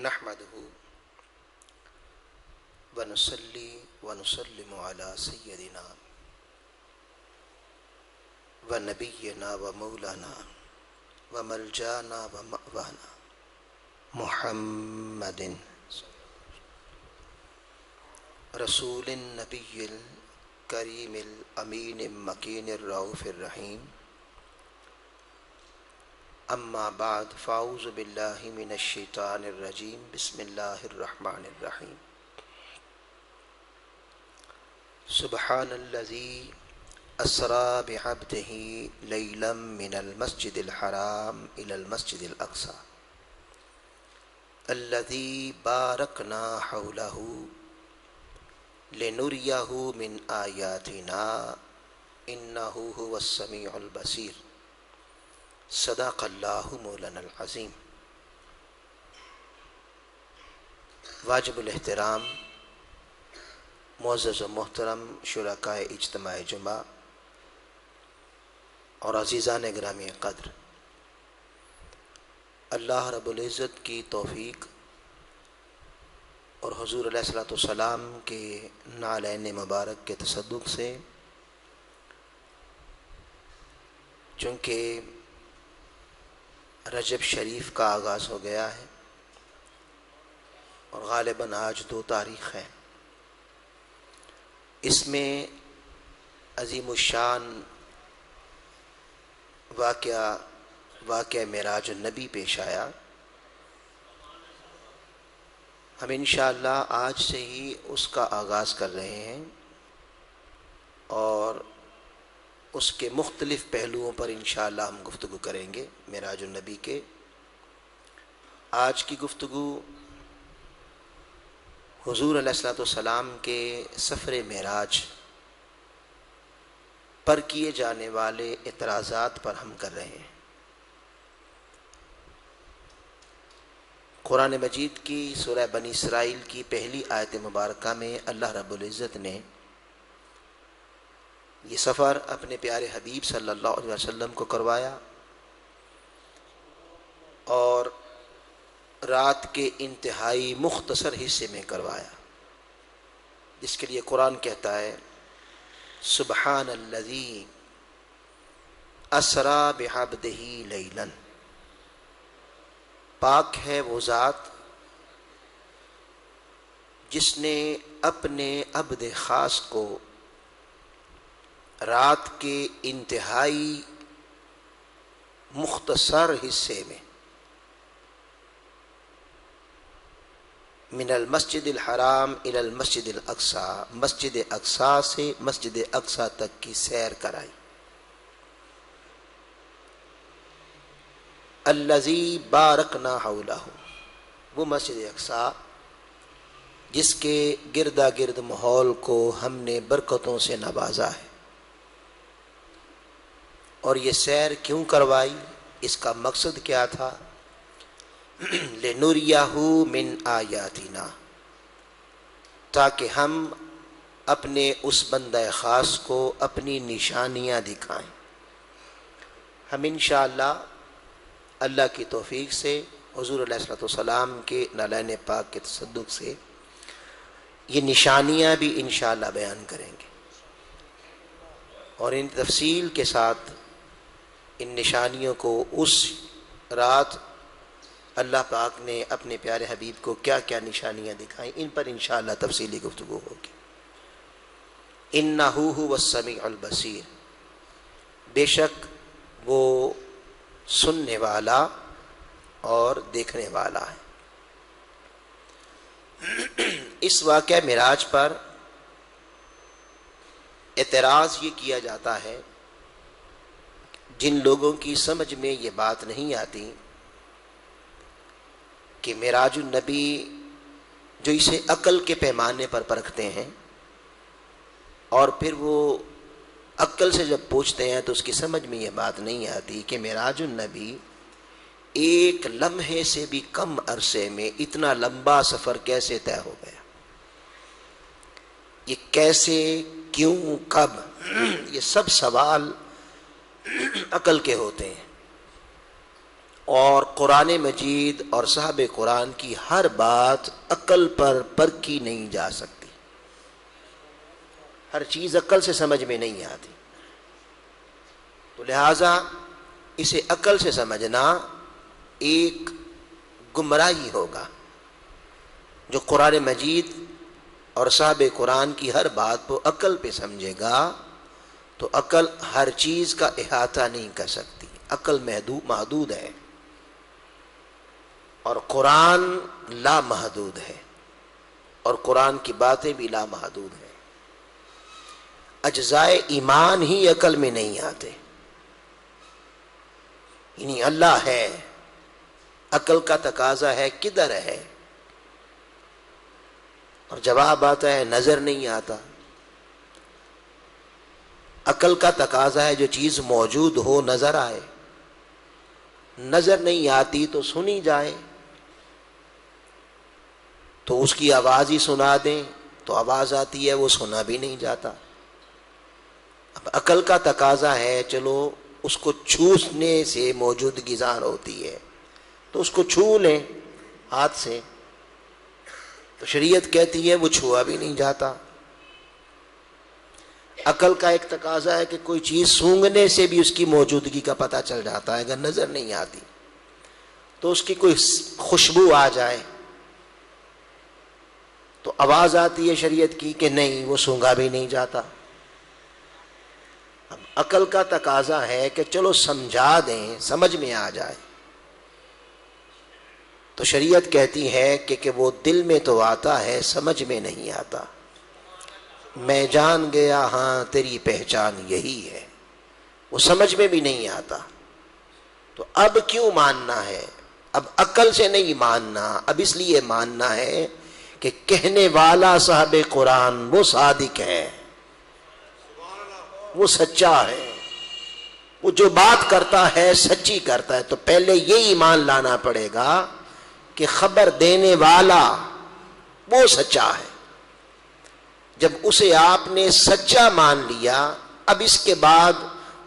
نحمده ونصلي ونسلم على سيدنا ونبينا ومولانا وملجانا ومأوانا محمد رسول النبي الكريم الأمين المكين الرؤوف الرحيم. اما بعد فاعوذ باللہ من الشیطان الرجیم. بسم اللہ الرحمن الرحیم. سبحان الذی اسری بعبدہ لیلا من المسجد الحرام الى المسجد الاقصى الذی بارکنا حولہ لنریہ من آیاتنا انہ هو السمیع البصیر. صدق اللہ مولانا العظیم. واجب الاحترام معزز و محترم شرکاء اجتماع جمعہ اور عزیزان گرامی قدر، اللہ رب العزت کی توفیق اور حضور علیہ الصلوۃ والسلام کے نعلین مبارک کے تصدق سے چونکہ رجب شریف کا آغاز ہو گیا ہے اور غالباً آج 2 تاریخ ہے، اس میں عظیم الشان واقعہ معراج النبی پیش آیا. ہم انشاءاللہ آج سے ہی اس کا آغاز کر رہے ہیں اور اس کے مختلف پہلوؤں پر انشاءاللہ ہم گفتگو کریں گے. معراج النبی کے آج کی گفتگو حضور علیہ الصلوۃ والسلام کے سفر معراج پر کیے جانے والے اعتراضات پر ہم کر رہے ہیں. قرآن مجید کی سورہ بنی اسرائیل کی پہلی آیت مبارکہ میں اللہ رب العزت نے یہ سفر اپنے پیارے حبیب صلی اللہ علیہ وسلم کو کروایا اور رات کے انتہائی مختصر حصے میں کروایا، جس کے لیے قرآن کہتا ہے سبحان الذی اسری بعبدہ لیلا. پاک ہے وہ ذات جس نے اپنے عبد خاص کو رات کے انتہائی مختصر حصے میں من المسجد الحرام الى المسجد الاقصی، مسجد اقصی سے مسجد اقصی تک کی سیر کرائی. الذی بارکنا حولہ، وہ مسجد اقصی جس کے گردا گرد ماحول کو ہم نے برکتوں سے نوازا ہے. اور یہ سیر کیوں کروائی، اس کا مقصد کیا تھا؟ لنریہ من آیاتنا، تاکہ ہم اپنے اس بندہ خاص کو اپنی نشانیاں دکھائیں. ہم انشاءاللہ اللہ کی توفیق سے حضور علیہ الصلوۃ والسلام کے نعلین پاک کے تصدق سے یہ نشانیاں بھی انشاءاللہ بیان کریں گے اور ان تفصیل کے ساتھ ان نشانیوں کو اس رات اللہ پاک نے اپنے پیارے حبیب کو کیا کیا نشانیاں دکھائیں، ان پر انشاءاللہ تفصیلی گفتگو ہوگی. انہ هو السمیع البصیر، بے شک وہ سننے والا اور دیکھنے والا ہے. اس واقعہ معراج پر اعتراض یہ کیا جاتا ہے جن لوگوں کی سمجھ میں یہ بات نہیں آتی کہ معراج النبی جو اسے عقل کے پیمانے پر پرکھتے ہیں اور پھر وہ عقل سے جب پوچھتے ہیں تو اس کی سمجھ میں یہ بات نہیں آتی کہ معراج النبی ایک لمحے سے بھی کم عرصے میں اتنا لمبا سفر کیسے طے ہو گیا، یہ کیسے، کیوں، کب، یہ سب سوال عقل کے ہوتے ہیں. اور قرآن مجید اور صاحب قرآن کی ہر بات عقل پر پرکھی نہیں جا سکتی، ہر چیز عقل سے سمجھ میں نہیں آتی، تو لہٰذا اسے عقل سے سمجھنا ایک گمراہی ہوگا۔ جو قرآن مجید اور صاحب قرآن کی ہر بات کو عقل پہ سمجھے گا تو عقل ہر چیز کا احاطہ نہیں کر سکتی، عقل محدود ہے، اور قرآن لامحدود ہے، اور قرآن کی باتیں بھی لامحدود ہیں۔ اجزائے ایمان ہی عقل میں نہیں آتے، یعنی اللہ ہے، عقل کا تقاضا ہے کدھر ہے، اور جواب آتا ہے نظر نہیں آتا۔ عقل کا تقاضا ہے جو چیز موجود ہو نظر آئے، نظر نہیں آتی تو سنی جائے، تو اس کی آواز ہی سنا دیں تو آواز آتی ہے، وہ سنا بھی نہیں جاتا۔ اب عقل کا تقاضا ہے چلو اس کو چھونے سے موجودگی ظاہر ہوتی ہے تو اس کو چھو لیں ہاتھ سے، تو شریعت کہتی ہے وہ چھوا بھی نہیں جاتا۔ عقل کا ایک تقاضا ہے کہ کوئی چیز سونگھنے سے بھی اس کی موجودگی کا پتہ چل جاتا ہے، اگر نظر نہیں آتی تو اس کی کوئی خوشبو آ جائے تو آواز آتی ہے شریعت کی کہ نہیں وہ سونگھا بھی نہیں جاتا۔ اب عقل کا تقاضا ہے کہ چلو سمجھا دیں، سمجھ میں آ جائے، تو شریعت کہتی ہے کہ وہ دل میں تو آتا ہے سمجھ میں نہیں آتا۔ میں جان گیا ہاں تیری پہچان یہی ہے، وہ سمجھ میں بھی نہیں آتا۔ تو اب کیوں ماننا ہے؟ اب عقل سے نہیں ماننا، اب اس لیے ماننا ہے کہ کہنے والا صاحب قرآن وہ صادق ہے، وہ سچا ہے، وہ جو بات کرتا ہے سچی کرتا ہے۔ تو پہلے یہ ایمان لانا پڑے گا کہ خبر دینے والا وہ سچا ہے۔ جب اسے آپ نے سچا مان لیا، اب اس کے بعد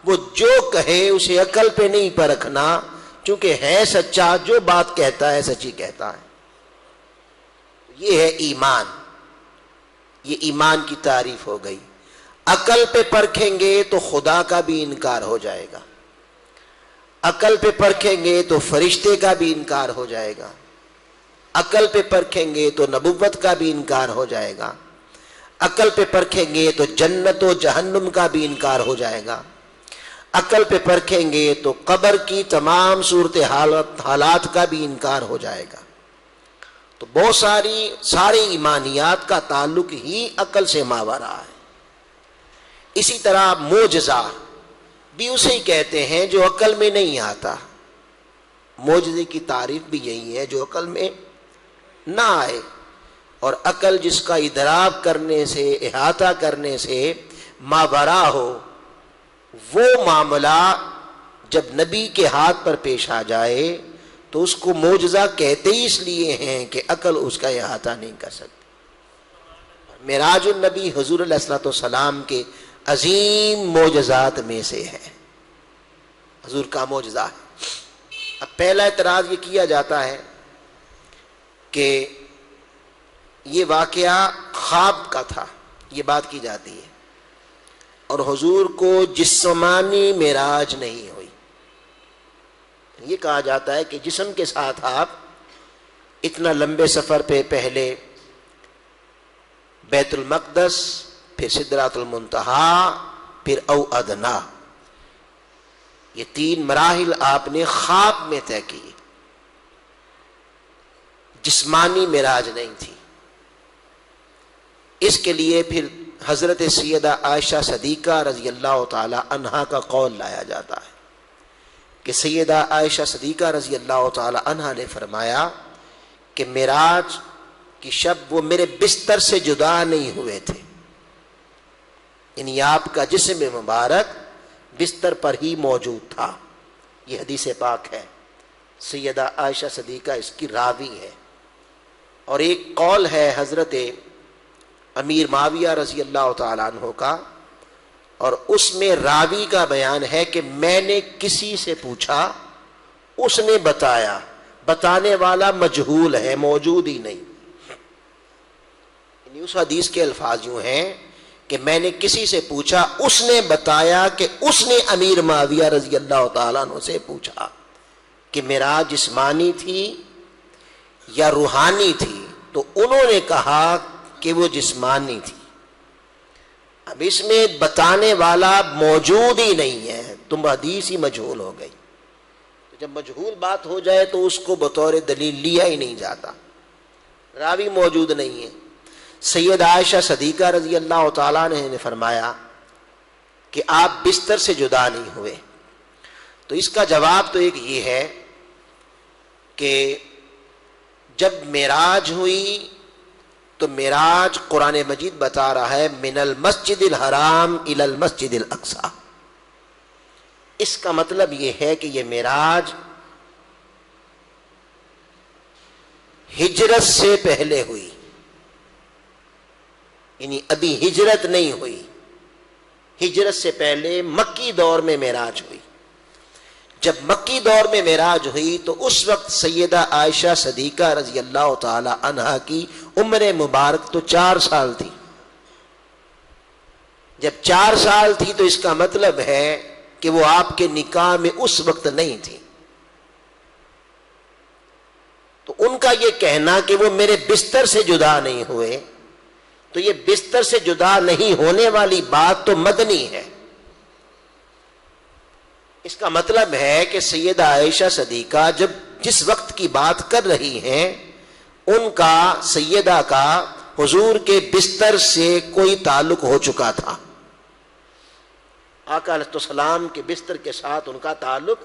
وہ جو کہے اسے عقل پہ نہیں پرکھنا، چونکہ ہے سچا، جو بات کہتا ہے سچی کہتا ہے۔ یہ ہے ایمان، یہ ایمان کی تعریف ہو گئی۔ عقل پہ پرکھیں گے تو خدا کا بھی انکار ہو جائے گا، عقل پہ پرکھیں گے تو فرشتے کا بھی انکار ہو جائے گا، عقل پہ پرکھیں گے تو نبوت کا بھی انکار ہو جائے گا، عقل پہ پرکھیں گے تو جنت و جہنم کا بھی انکار ہو جائے گا، عقل پہ پرکھیں گے تو قبر کی تمام صورت حالات کا بھی انکار ہو جائے گا۔ تو بہت سارے ایمانیات کا تعلق ہی عقل سے ماورا ہے۔ اسی طرح معجزہ بھی اسے ہی کہتے ہیں جو عقل میں نہیں آتا۔ معجزے کی تعریف بھی یہی ہے جو عقل میں نہ آئے، اور عقل جس کا ادراک کرنے سے، احاطہ کرنے سے ماورا ہو، وہ معاملہ جب نبی کے ہاتھ پر پیش آ جائے تو اس کو معجزہ کہتے ہی اس لیے ہیں کہ عقل اس کا احاطہ نہیں کر سکتی۔ معراج النبی حضور علیہ الصلوۃ والسلام کے عظیم معجزات میں سے ہے، حضور کا معجزہ ہے۔ اب پہلا اعتراض یہ کیا جاتا ہے کہ یہ واقعہ خواب کا تھا، یہ بات کی جاتی ہے، اور حضور کو جسمانی معراج نہیں ہوئی۔ یہ کہا جاتا ہے کہ جسم کے ساتھ آپ اتنا لمبے سفر پہ پہلے بیت المقدس، پھر سدرۃ المنتہا، پھر او ادنا، یہ 3 مراحل آپ نے خواب میں طے کی، جسمانی معراج نہیں تھی۔ اس کے لیے پھر حضرت سیدہ عائشہ صدیقہ رضی اللہ تعالی عنہا کا قول لایا جاتا ہے کہ سیدہ عائشہ صدیقہ رضی اللہ تعالی عنہا نے فرمایا کہ معراج کی شب وہ میرے بستر سے جدا نہیں ہوئے تھے، یعنی آپ کا جسم مبارک بستر پر ہی موجود تھا۔ یہ حدیث پاک ہے، سیدہ عائشہ صدیقہ اس کی راوی ہے۔ اور ایک قول ہے حضرت امیر معاویہ رضی اللہ تعالیٰ عنہ کا، اور اس میں راوی کا بیان ہے کہ میں نے کسی سے پوچھا، اس نے بتایا، بتانے والا مجہول ہے، موجود ہی نہیں. یعنی اس حدیث کے الفاظ یوں ہیں کہ میں نے کسی سے پوچھا، اس نے بتایا کہ اس نے امیر معاویہ رضی اللہ تعالیٰ عنہ سے پوچھا کہ معراج جسمانی تھی یا روحانی تھی، تو انہوں نے کہا کہ وہ جسمانی تھی. اب اس میں بتانے والا موجود ہی نہیں ہے، تم حدیث ہی مجہول ہو گئی. جب مجہول بات ہو جائے تو اس کو بطور دلیل لیا ہی نہیں جاتا، راوی موجود نہیں ہے. سید عائشہ صدیقہ رضی اللہ تعالیٰ نے فرمایا کہ آپ بستر سے جدا نہیں ہوئے. تو اس کا جواب تو ایک یہ ہے کہ جب معراج ہوئی تو معراج قرآن مجید بتا رہا ہے من المسجد الحرام الی المسجد الاقصی. اس کا مطلب یہ ہے کہ یہ معراج ہجرت سے پہلے ہوئی، یعنی ابھی ہجرت نہیں ہوئی، ہجرت سے پہلے مکی دور میں معراج ہوئی. جب مکی دور میں معراج ہوئی تو اس وقت سیدہ عائشہ صدیقہ رضی اللہ تعالی عنہا کی عمر مبارک تو 4 سال تھی. جب 4 سال تھی تو اس کا مطلب ہے کہ وہ آپ کے نکاح میں اس وقت نہیں تھی. تو ان کا یہ کہنا کہ وہ میرے بستر سے جدا نہیں ہوئے، تو یہ بستر سے جدا نہیں ہونے والی بات تو مدنی ہے. اس کا مطلب ہے کہ سیدہ عائشہ صدیقہ جس وقت کی بات کر رہی ہیں ان کا، سیدہ کا حضور کے بستر سے کوئی تعلق ہو چکا تھا. آقا علیہ السلام کے بستر کے ساتھ ان کا تعلق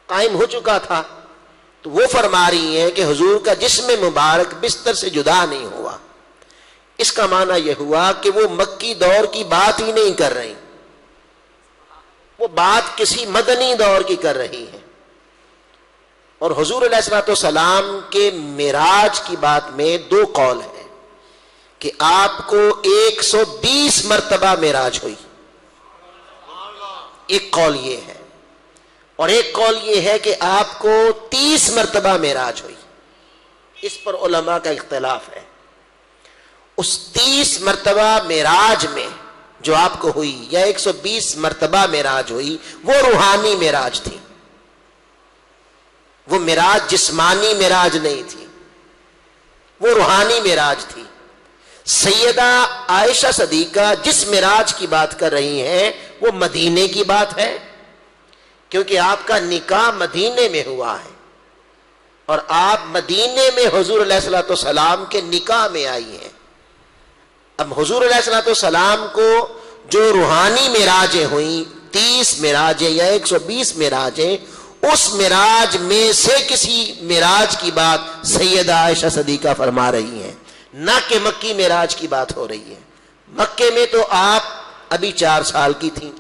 قائم ہو چکا تھا. تو وہ فرما رہی ہیں کہ حضور کا جسم مبارک بستر سے جدا نہیں ہوا. اس کا معنی یہ ہوا کہ وہ مکی دور کی بات ہی نہیں کر رہی، وہ بات کسی مدنی دور کی کر رہی ہے. اور حضور علیہ الصلوۃ والسلام کے معراج کی بات میں 2 قول ہیں کہ آپ کو 120 مرتبہ معراج ہوئی، ایک قول یہ ہے، اور ایک قول یہ ہے کہ آپ کو 30 مرتبہ معراج ہوئی. اس پر علماء کا اختلاف ہے. اس 30 مرتبہ معراج میں جو آپ کو ہوئی یا 120 مرتبہ معراج ہوئی وہ روحانی معراج تھی، وہ معراج جسمانی معراج نہیں تھی، وہ روحانی معراج تھی. سیدہ عائشہ صدیقہ جس معراج کی بات کر رہی ہیں وہ مدینے کی بات ہے، کیونکہ آپ کا نکاح مدینے میں ہوا ہے اور آپ مدینے میں حضور علیہ الصلوۃ والسلام کے نکاح میں آئی ہیں. اب حضور علیہ الصلوۃ والسلام کو جو روحانی معراجیں ہوئیں، 30 معراجیں یا 120 معراجیں، اس معراج میں سے کسی معراج کی بات سیدہ عائشہ صدیقہ فرما رہی ہیں، نہ کہ مکی معراج کی بات ہو رہی ہے. مکے میں تو آپ ابھی 4 سال کی تھیں،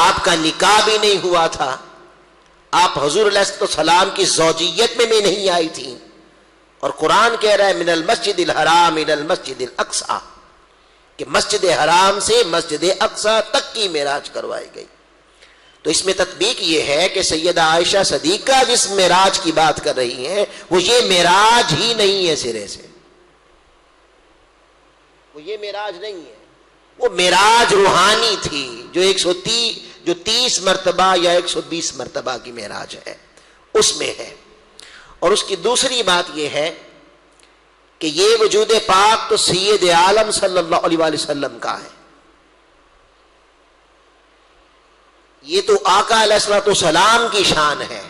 آپ کا نکاح بھی نہیں ہوا تھا، آپ حضور علیہ السلام کی زوجیت میں بھی نہیں آئی تھیں. اور قرآن کہہ رہا ہے من المسجد الحرام الی المسجد الاقصی، کہ مسجد حرام سے مسجد اقصی تک کی معراج کروائی گئی. تو اس میں تطبیق یہ ہے کہ سیدہ عائشہ صدیقہ جس معراج کی بات کر رہی ہیں وہ یہ معراج ہی نہیں ہے، سرے سے وہ یہ معراج نہیں ہے. وہ معراج روحانی تھی جو 30 مرتبہ یا 120 مرتبہ کی معراج ہے، اس میں ہے. اور اس کی دوسری بات یہ ہے کہ یہ وجود پاک تو سید عالم صلی اللہ علیہ وآلہ وسلم کا ہے. یہ تو آقا علیہ الصلوۃ والسلام کی شان ہے.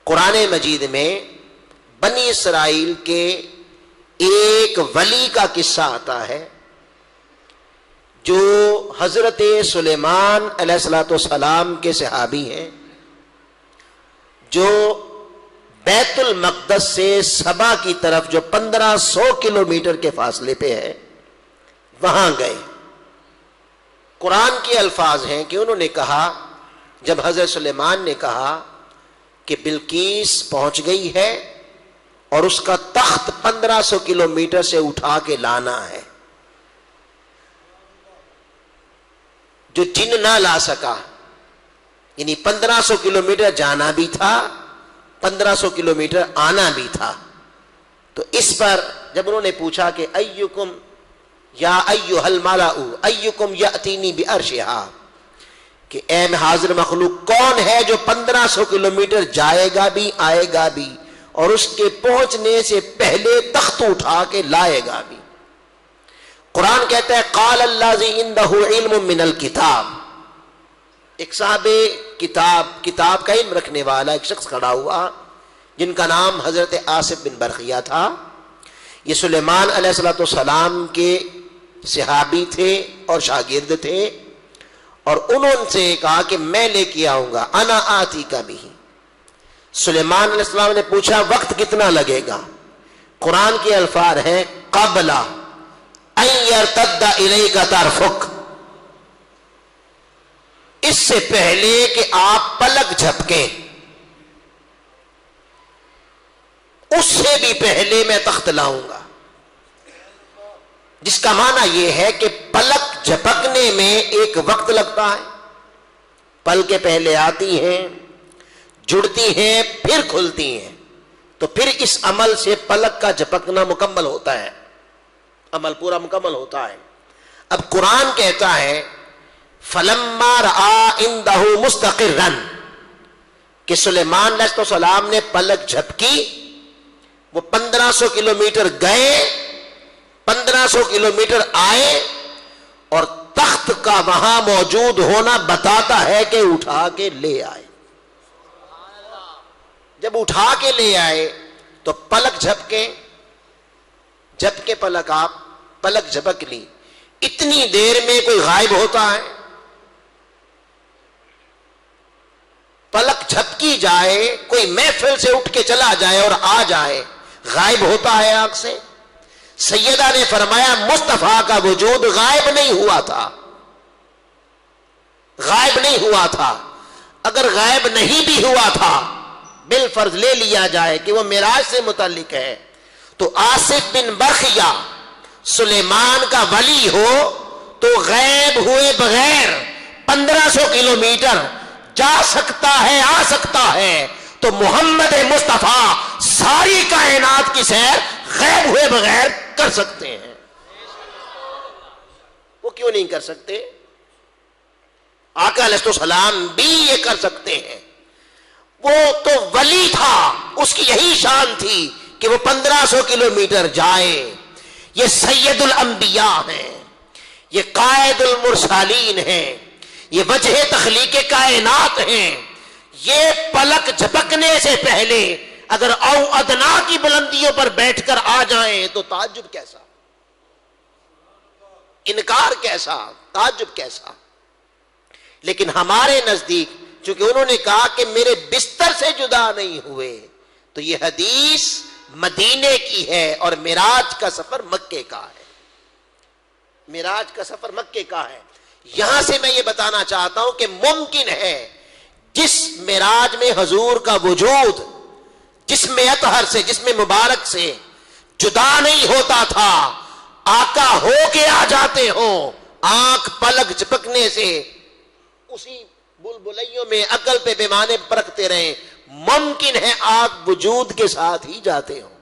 قرآن مجید میں بنی اسرائیل کے ایک ولی کا قصہ آتا ہے جو حضرت سلیمان علیہ الصلوۃ والسلام کے صحابی ہیں، جو بیت المقدس سے سبا کی طرف جو 1500 کلومیٹر کے فاصلے پہ ہے وہاں گئے. قرآن کے الفاظ ہیں کہ انہوں نے کہا، جب حضرت سلیمان نے کہا کہ بلقیس پہنچ گئی ہے اور اس کا تخت 1500 کلومیٹر سے اٹھا کے لانا ہے، جو جن نہ لا سکا، یعنی 1500 کلومیٹر جانا بھی تھا، 1500 کلومیٹر آنا بھی تھا. تو اس پر جب انہوں نے پوچھا کہ ایکم یا ایھا الملأ ایکم یاتینی بعرشھا، کہ اے حاضر مخلوق کون ہے جو 1500 کلومیٹر جائے گا بھی آئے گا بھی اور اس کے پہنچنے سے پہلے تخت اٹھا کے لائے گا بھی. قرآن کہتا ہے قال الذی عندہ علم من الکتاب. ایک صاحب کتاب کا علم رکھنے والا ایک شخص کھڑا ہوا جن کا نام حضرت آصف بن برقیہ تھا. یہ سلیمان علیہ السلام کے صحابی تھے اور شاگرد تھے، اور انہوں سے کہا کہ میں لے کے آؤں گا، انا آتی کا بھی. سلیمان علیہ السلام نے پوچھا وقت کتنا لگے گا؟ قرآن کے الفاظ ہیں قبل ان یرتد الیک طرفک، اس سے پہلے کہ آپ پلک جھپکیں، اس سے بھی پہلے میں تخت لاؤں گا. جس کا معنی یہ ہے کہ پلک جھپکنے میں ایک وقت لگتا ہے. پلکیں پہلے آتی ہیں، جڑتی ہیں، پھر کھلتی ہیں، تو پھر اس عمل سے پلک کا جھپکنا مکمل ہوتا ہے، عمل پورا مکمل ہوتا ہے. اب قرآن کہتا ہے فلما رآ عندہ مستقرا، کہ سلیمان علیہ السلام نے پلک جھپکی، وہ 1500 کلومیٹر گئے، 1500 کلومیٹر آئے، اور تخت کا وہاں موجود ہونا بتاتا ہے کہ اٹھا کے لے آئے. جب اٹھا کے لے آئے تو پلک جھپکے پلک جھپک لی. اتنی دیر میں کوئی غائب ہوتا ہے؟ پلک جھپکی جائے، کوئی محفل سے اٹھ کے چلا جائے اور آ جائے، غائب ہوتا ہے آنکھ سے؟ سیدہ نے فرمایا مصطفیٰ کا وجود غائب نہیں ہوا تھا، غائب نہیں ہوا تھا. اگر غائب نہیں بھی ہوا تھا، بالفرض لے لیا جائے کہ وہ معراج سے متعلق ہے، تو آصف بن برقیہ سلیمان کا ولی ہو تو غائب ہوئے بغیر 1500 کلومیٹر جا سکتا ہے، آ سکتا ہے. تو محمد مصطفیٰ ساری کائنات کی سیر غائب ہوئے بغیر کر سکتے ہیں. وہ کیوں نہیں کر سکتے؟ آقا علیہ السلام بھی یہ کر سکتے ہیں. وہ تو ولی تھا، اس کی یہی شان تھی کہ وہ 1500 کلومیٹر جائے. یہ سید الانبیاء ہیں، یہ قائد المرسلین ہیں، یہ وجہ تخلیق کائنات ہیں. یہ پلک جھپکنے سے پہلے اگر او ادنا کی بلندیوں پر بیٹھ کر آ جائیں تو تعجب کیسا، انکار کیسا، تعجب کیسا. لیکن ہمارے نزدیک چونکہ انہوں نے کہا کہ میرے بستر سے جدا نہیں ہوئے، تو یہ حدیث مدینے کی ہے اور معراج کا سفر مکے کا ہے. معراج کا سفر مکے کا ہے. یہاں سے میں یہ بتانا چاہتا ہوں کہ ممکن ہے جس معراج میں حضور کا وجود جسم اطہر سے، جسم مبارک سے جدا نہیں ہوتا تھا، آقا ہو کے آ جاتے ہوں، آنکھ پلک جھپکنے سے اسی بلبلیوں میں عقل پہ پیمانے پرکھتے رہیں. ممکن ہے آپ وجود کے ساتھ ہی جاتے ہوں،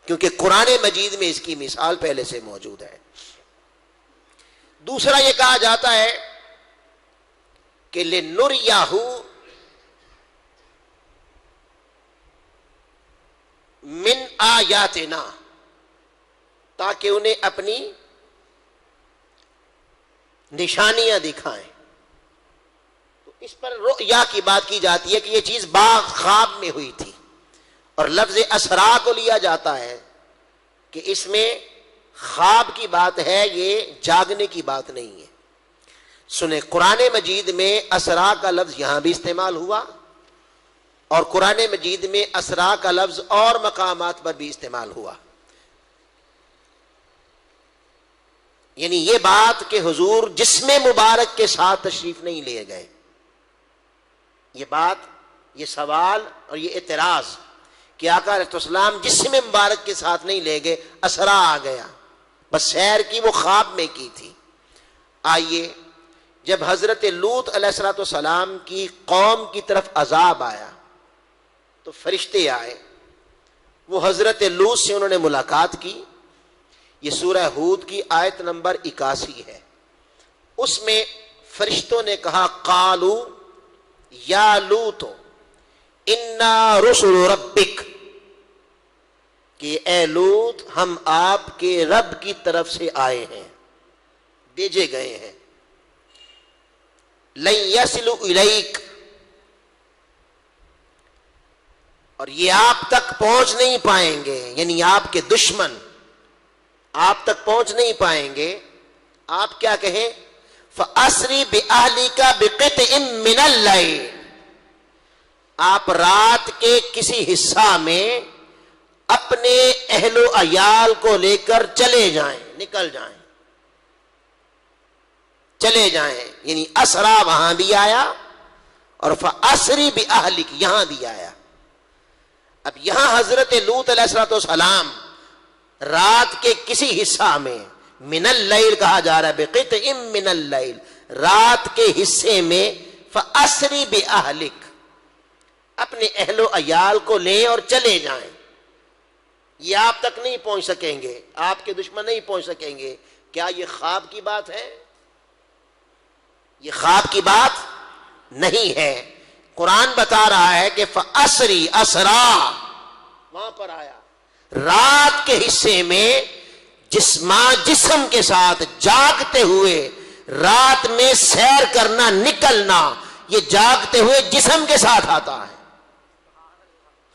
کیونکہ قرآن مجید میں اس کی مثال پہلے سے موجود ہے. دوسرا یہ کہا جاتا ہے کہ لِنُرِيَهُ مِنْ آیاتنا، تاکہ انہیں اپنی نشانیاں دکھائیں. تو اس پر رؤیا کی بات کی جاتی ہے کہ یہ چیز خواب میں ہوئی تھی، اور لفظ اسرا کو لیا جاتا ہے کہ اس میں خواب کی بات ہے، یہ جاگنے کی بات نہیں ہے. سنیں، قرآن مجید میں اسرا کا لفظ یہاں بھی استعمال ہوا، اور قرآن مجید میں اسرا کا لفظ اور مقامات پر بھی استعمال ہوا. یعنی یہ بات کہ حضور جسم مبارک کے ساتھ تشریف نہیں لے گئے، یہ بات، یہ سوال اور یہ اعتراض کہ آقا علیہ السلام جسم مبارک کے ساتھ نہیں لے گئے، اسرا آ گیا، بس سیر کی وہ خواب میں کی تھی. آئیے جب حضرت لوط علیہ السلام کی قوم کی طرف عذاب آیا تو فرشتے آئے، وہ حضرت لوط سے انہوں نے ملاقات کی. یہ سورہ ہود کی آیت نمبر 81 ہے. اس میں فرشتوں نے کہا قالو یا لوط انا رسل ربک، کہ اے لوط ہم آپ کے رب کی طرف سے آئے ہیں، بھیجے گئے ہیں. لن یصلوا الیک، اور یہ آپ تک پہنچ نہیں پائیں گے، یعنی آپ کے دشمن آپ تک پہنچ نہیں پائیں گے. آپ کیا کہیں؟ فَأَسْرِ بِأَهْلِكَ بِقِطْعٍ مِّنَ اللَّيْلِ، آپ رات کے کسی حصہ میں اپنے اہل و عیال کو لے کر چلے جائیں، نکل جائیں، چلے جائیں. یعنی اسرا وہاں بھی آیا اور فَأَسْرِ بِأَهْلِكَ یہاں بھی آیا. اب یہاں حضرت لوط علیہ السلام رات کے کسی حصہ میں، من اللیل کہا جا رہا ہے، بقطع من اللیل، رات کے حصے میں، فَأَسْرِ بِأَهْلِكَ اپنے اہل و عیال کو لیں اور چلے جائیں. یہ آپ تک نہیں پہنچ سکیں گے، آپ کے دشمن نہیں پہنچ سکیں گے. کیا یہ خواب کی بات ہے؟ یہ خواب کی بات نہیں ہے. قرآن بتا رہا ہے کہ فَأَسْرِ اسرا وہاں پر آیا، رات کے حصے میں جسم کے ساتھ جاگتے ہوئے رات میں سیر کرنا، نکلنا، یہ جاگتے ہوئے جسم کے ساتھ آتا ہے،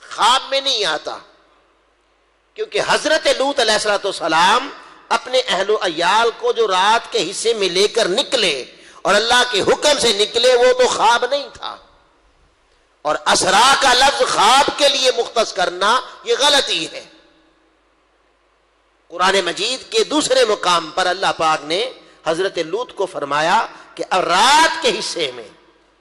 خواب میں نہیں آتا. کیونکہ حضرت لوط علیہ السلام اپنے اہل و عیال کو جو رات کے حصے میں لے کر نکلے اور اللہ کے حکم سے نکلے، وہ تو خواب نہیں تھا. اور اسرا کا لفظ خواب کے لیے مختص کرنا یہ غلطی ہے. قرآن مجید کے دوسرے مقام پر اللہ پاک نے حضرت لوط کو فرمایا کہ رات کے حصے میں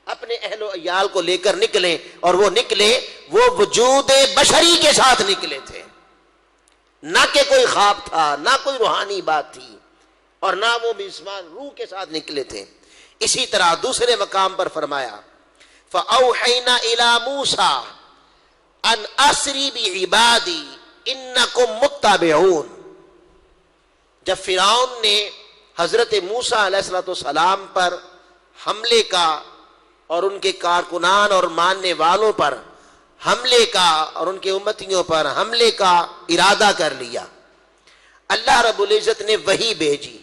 اپنے اہل و عیال کو لے کر نکلیں، اور وہ نکلے، وہ وجود بشری کے ساتھ نکلے تھے، نہ کہ کوئی خواب تھا، نہ کوئی روحانی بات تھی، اور نہ وہ جسمان روح کے ساتھ نکلے تھے. اسی طرح دوسرے مقام پر فرمایا فَأَوْحَيْنَا إِلَى مُوسَىٰ أَنْ أَسْرِ بِعِبَادِي إِنَّكُمْ مُتَّبِعُونَ. جب فرعون نے حضرت موسیٰ علیہ السلام پر حملے کا اور ان کے کارکنان اور ماننے والوں پر حملے کا اور ان کے امتیوں پر حملے کا ارادہ کر لیا، اللہ رب العزت نے وحی بھیجی.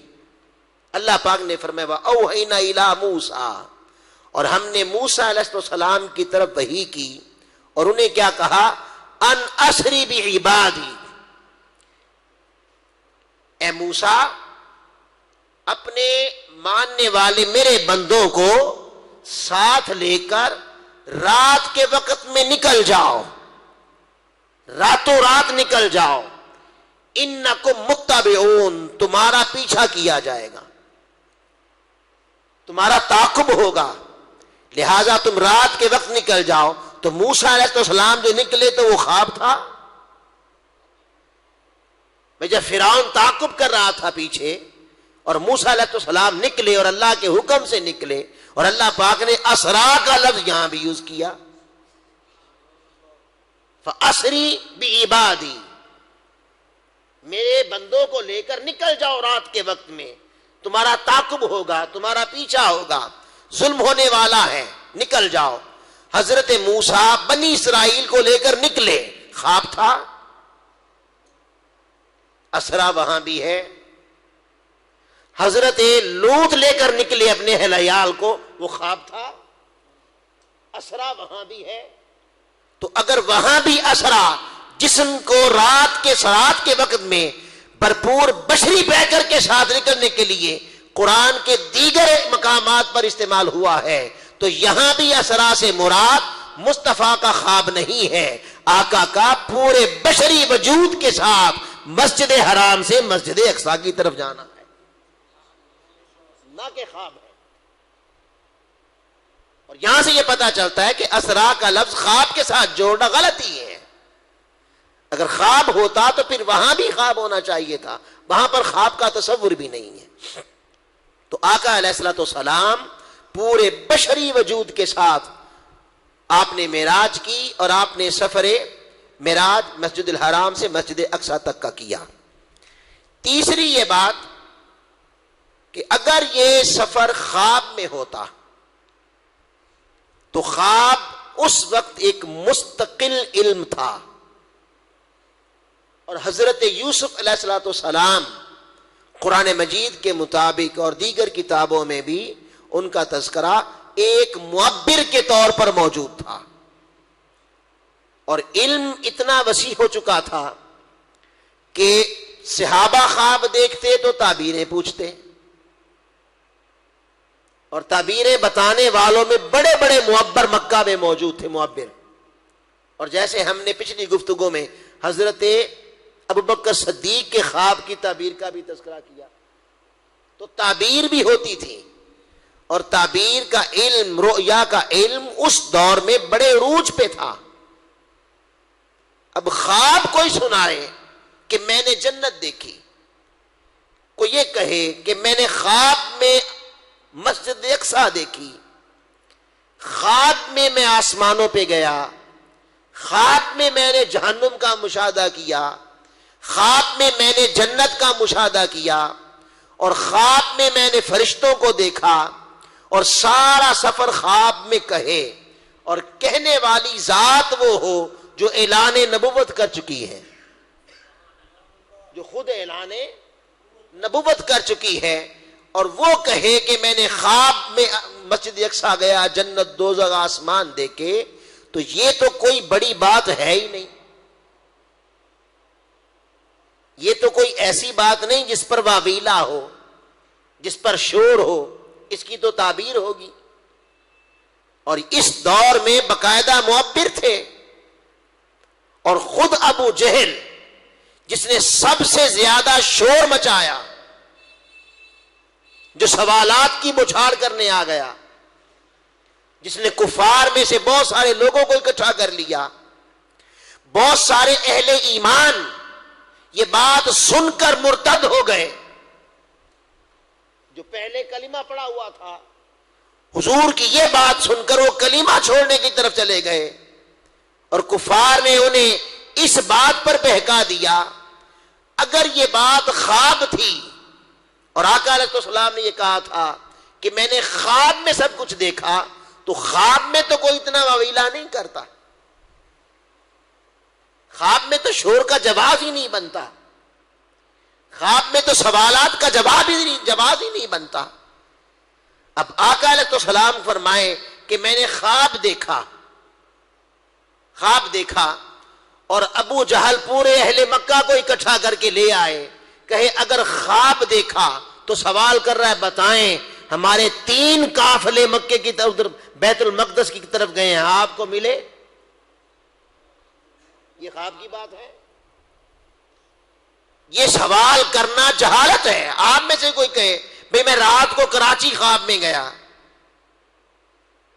اللہ پاک نے فرمایا وَأَوْحَيْنَا إِلَىٰ مُوسَىٰ، اور ہم نے موسیٰ علیہ السلام کی طرف وحی کی، اور انہیں کیا کہا؟ ان اسری بعبادی، اے موسیٰ اپنے ماننے والے میرے بندوں کو ساتھ لے کر رات کے وقت میں نکل جاؤ، راتوں رات نکل جاؤ. انکم متبعون، تمہارا پیچھا کیا جائے گا، تمہارا تعاقب ہوگا، لہذا تم رات کے وقت نکل جاؤ. تو موسیٰ علیہ السلام جو نکلے تو وہ خواب تھا؟ جب فرعون تعاقب کر رہا تھا پیچھے اور موسیٰ علیہ السلام نکلے اور اللہ کے حکم سے نکلے، اور اللہ پاک نے اسرا کا لفظ یہاں بھی یوز کیا، فَأَسْرِ بِعِبَادِي، میرے بندوں کو لے کر نکل جاؤ رات کے وقت میں، تمہارا تعاقب ہوگا، تمہارا پیچھا ہوگا، ظلم ہونے والا ہے، نکل جاؤ. حضرت موسیٰ بنی اسرائیل کو لے کر نکلے، خواب تھا؟ اسرا وہاں بھی ہے. حضرت لوط لے کر نکلے اپنے اہل عیال کو، وہ خواب تھا؟ اسرا وہاں بھی ہے. تو اگر وہاں بھی اسرا جسم کو رات کے وقت میں بھرپور بشری پیکر کے ساتھ نکلنے کے لیے قرآن کے دیگر مقامات پر استعمال ہوا ہے، تو یہاں بھی اسرا سے مراد مصطفیٰ کا خواب نہیں ہے، آقا کا پورے بشری وجود کے ساتھ مسجد حرام سے مسجد اقصیٰ کی طرف جانا ہے، نہ کہ خواب ہے. اور یہاں سے یہ پتا چلتا ہے کہ اسرا کا لفظ خواب کے ساتھ جوڑنا غلطی ہے. اگر خواب ہوتا تو پھر وہاں بھی خواب ہونا چاہیے تھا، وہاں پر خواب کا تصور بھی نہیں ہے. تو آقا علیہ السلام پورے بشری وجود کے ساتھ آپ نے معراج کی اور آپ نے سفر معراج مسجد الحرام سے مسجد اقصی تک کا کیا۔ تیسری یہ بات کہ اگر یہ سفر خواب میں ہوتا تو خواب اس وقت ایک مستقل علم تھا، اور حضرت یوسف علیہ الصلوۃ والسلام قرآن مجید کے مطابق اور دیگر کتابوں میں بھی ان کا تذکرہ ایک معبر کے طور پر موجود تھا، اور علم اتنا وسیع ہو چکا تھا کہ صحابہ خواب دیکھتے تو تعبیریں پوچھتے، اور تعبیریں بتانے والوں میں بڑے بڑے معبر مکہ میں موجود تھے، معبر۔ اور جیسے ہم نے پچھلی گفتگو میں حضرت ابوبکر صدیق کے خواب کی تعبیر کا بھی تذکرہ کیا، تو تعبیر بھی ہوتی تھی، اور تعبیر کا علم، رؤیا کا علم اس دور میں بڑے عروج پہ تھا۔ اب خواب کوئی سنائے کہ میں نے جنت دیکھی، کوئی یہ کہے کہ میں نے خواب میں مسجد اقصی دیکھی، خواب میں میں آسمانوں پہ گیا، خواب میں میں نے جہنم کا مشاہدہ کیا، خواب میں میں نے جنت کا مشاہدہ کیا، اور خواب میں میں نے فرشتوں کو دیکھا، اور سارا سفر خواب میں کہے، اور کہنے والی ذات وہ ہو جو اعلان نبوت کر چکی ہے، جو خود اعلان نبوت کر چکی ہے، اور وہ کہے کہ میں نے خواب میں مسجد اقصی گیا، جنت دوزخ آسمان دیکھے، تو یہ تو کوئی بڑی بات ہے ہی نہیں، یہ تو کوئی ایسی بات نہیں جس پر واویلا ہو، جس پر شور ہو، اس کی تو تعبیر ہوگی۔ اور اس دور میں باقاعدہ معبر تھے، اور خود ابو جہل جس نے سب سے زیادہ شور مچایا، جو سوالات کی بچھاڑ کرنے آ گیا، جس نے کفار میں سے بہت سارے لوگوں کو اکٹھا کر لیا، بہت سارے اہل ایمان یہ بات سن کر مرتد ہو گئے، جو پہلے کلمہ پڑا ہوا تھا حضور کی یہ بات سن کر وہ کلمہ چھوڑنے کی طرف چلے گئے، اور کفار نے انہیں اس بات پر بہکا دیا اگر یہ بات خواب تھی، اور آقا علیہ السلام نے یہ کہا تھا کہ میں نے خواب میں سب کچھ دیکھا، تو خواب میں تو کوئی اتنا واویلا نہیں کرتا، خواب میں تو شور کا جواز ہی نہیں بنتا، خواب میں تو سوالات کا جواز ہی نہیں بنتا۔ اب آقا علیہ السلام فرمائے کہ میں نے خواب دیکھا، اور ابو جہل پورے اہل مکہ کو اکٹھا کر کے لے آئے، کہے اگر خواب دیکھا تو سوال کر رہا ہے بتائیں، ہمارے 3 قافلے مکے کی طرف بیت المقدس کی طرف گئے ہیں، آپ کو ملے؟ یہ خواب کی بات ہے؟ یہ سوال کرنا جہالت ہے۔ آپ میں سے کوئی کہے بھئی میں رات کو کراچی خواب میں گیا،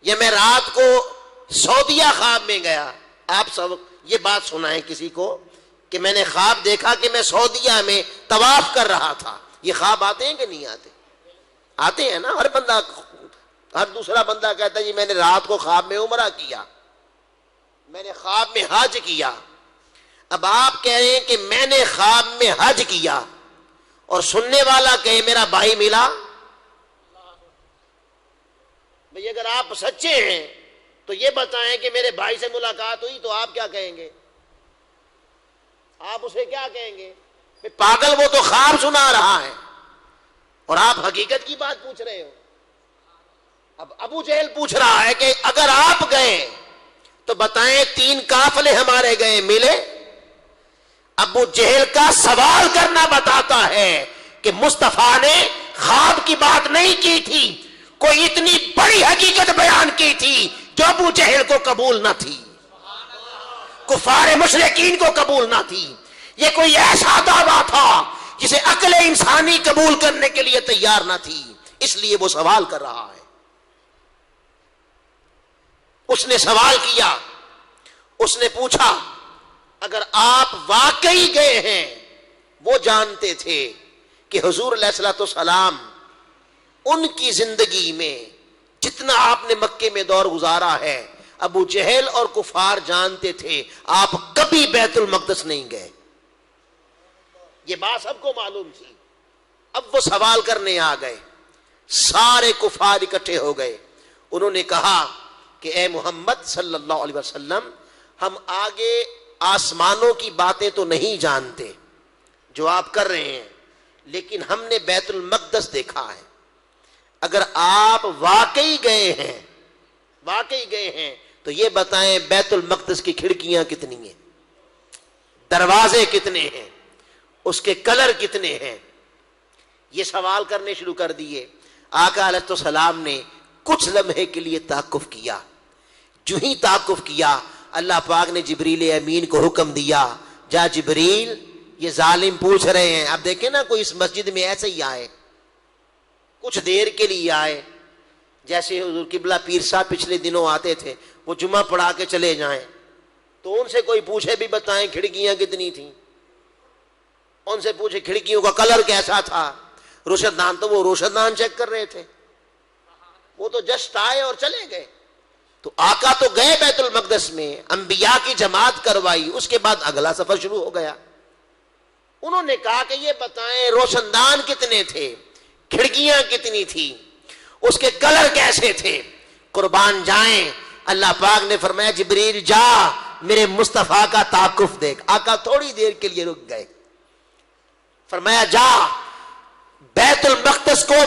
یا میں رات کو سعودیہ خواب میں گیا، آپ سب یہ بات سنائیں کسی کو کہ میں نے خواب دیکھا کہ میں سعودیہ میں طواف کر رہا تھا۔ یہ خواب آتے ہیں کہ نہیں آتے؟ آتے ہیں نا، ہر دوسرا بندہ کہتا ہے جی میں نے رات کو خواب میں عمرہ کیا، میں نے خواب میں حج کیا۔ اب آپ کہہ رہے ہیں کہ میں نے خواب میں حج کیا، اور سننے والا کہے میرا بھائی ملا، بھئی اگر آپ سچے ہیں تو یہ بتائیں کہ میرے بھائی سے ملاقات ہوئی، تو آپ کیا کہیں گے؟ آپ اسے کیا کہیں گے؟ پاگل وہ تو خواب سنا رہا ہے اور آپ حقیقت کی بات پوچھ رہے ہو۔ اب ابو جہل پوچھ رہا ہے کہ اگر آپ گئے تو بتائیں 3 قافلے ہمارے گئے، ملے؟ ابو جہل کا سوال کرنا بتاتا ہے کہ مصطفیٰ نے خواب کی بات نہیں کی تھی، کوئی اتنی بڑی حقیقت بیان کی تھی جو ابو جہل کو قبول نہ تھی، کفار مشرکین کو قبول نہ تھی۔ یہ کوئی ایسا دعویٰ تھا جسے عقل انسانی قبول کرنے کے لیے تیار نہ تھی، اس لیے وہ سوال کر رہا ہے۔ اس نے سوال کیا، اس نے پوچھا اگر آپ واقعی گئے ہیں، وہ جانتے تھے کہ حضور علیہ الصلوۃ والسلام ان کی زندگی میں جتنا آپ نے مکے میں دور گزارا ہے، ابو جہل اور کفار جانتے تھے آپ کبھی بیت المقدس نہیں گئے، یہ بات سب کو معلوم تھی۔ اب وہ سوال کرنے آ گئے، سارے کفار اکٹھے ہو گئے، انہوں نے کہا کہ اے محمد صلی اللہ علیہ وسلم، ہم آگے آسمانوں کی باتیں تو نہیں جانتے جو آپ کر رہے ہیں، لیکن ہم نے بیت المقدس دیکھا ہے، اگر آپ واقعی گئے ہیں تو یہ بتائیں بیت المقدس کی کھڑکیاں کتنی ہیں، دروازے کتنے ہیں، اس کے کلر کتنے ہیں؟ یہ سوال کرنے شروع کر دیے۔ آقا علیہ السلام نے کچھ لمحے کے لیے توقف کیا، جو ہی توقف کیا اللہ پاک نے جبریل امین کو حکم دیا، جا جبریل یہ ظالم پوچھ رہے ہیں۔ اب دیکھیں نا، کوئی اس مسجد میں ایسے ہی آئے، کچھ دیر کے لیے آئے، جیسے حضور قبلہ پیر صاحب پچھلے دنوں آتے تھے، وہ جمعہ پڑھا کے چلے جائیں، تو ان سے کوئی پوچھے بھی بتائیں کھڑکیاں کتنی تھیں، ان سے پوچھے کھڑکیوں کا کلر کیسا تھا، روشن دان، تو وہ روشن دان چیک کر رہے تھے، وہ تو جسٹ آئے اور چلے گئے۔ تو آقا تو گئے بیت المقدس میں، انبیاء کی جماعت کروائی، اس کے بعد اگلا سفر شروع ہو گیا۔ انہوں نے کہا کہ یہ بتائیں روشن دان کتنے تھے، کھڑکیاں کتنی تھی، اس کے کلر کیسے تھے؟ قربان جائیں، اللہ پاک نے فرمایا جبریل جا میرے مصطفیٰ کا تعاقف دیکھ۔ آقا تھوڑی دیر کے لیے رک گئے، فرمایا جا بیت المقدس کو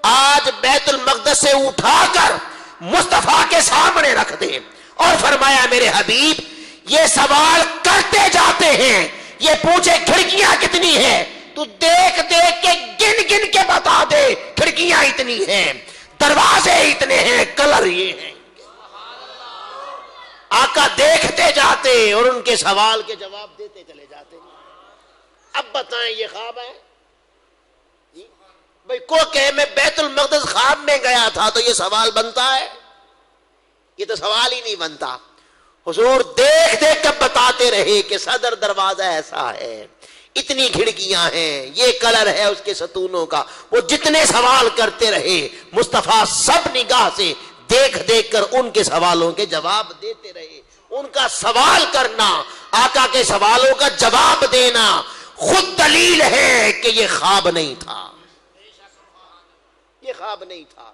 آج بیت المقدس سے اٹھا کر مصطفیٰ کے سامنے رکھ دے، اور فرمایا میرے حبیب یہ سوال کرتے جاتے ہیں، یہ پوچھے کھڑکیاں کتنی ہیں، تو دیکھ دیکھ کے گن گن کے بتا دے کھڑکیاں اتنی ہیں، دروازے اتنے ہیں، کلر یہ ہیں۔ آقا دیکھتے جاتے اور ان کے سوال کے جواب دیتے چلے جاتے۔ اب بتائیں یہ خواب ہے؟ بھئی کو کہ میں بیت المقدس خواب میں گیا تھا تو یہ سوال بنتا ہے؟ یہ تو سوال ہی نہیں بنتا۔ حضور دیکھ دیکھ کر بتاتے رہے کہ صدر دروازہ ایسا ہے، اتنی کھڑکیاں ہیں، یہ کلر ہے اس کے ستونوں کا۔ وہ جتنے سوال کرتے رہے، مصطفیٰ سب نگاہ سے دیکھ دیکھ کر ان کے سوالوں کے جواب دیتے رہے۔ ان کا سوال کرنا، آقا کے سوالوں کا جواب دینا خود دلیل ہے کہ یہ خواب نہیں تھا، یہ خواب نہیں تھا۔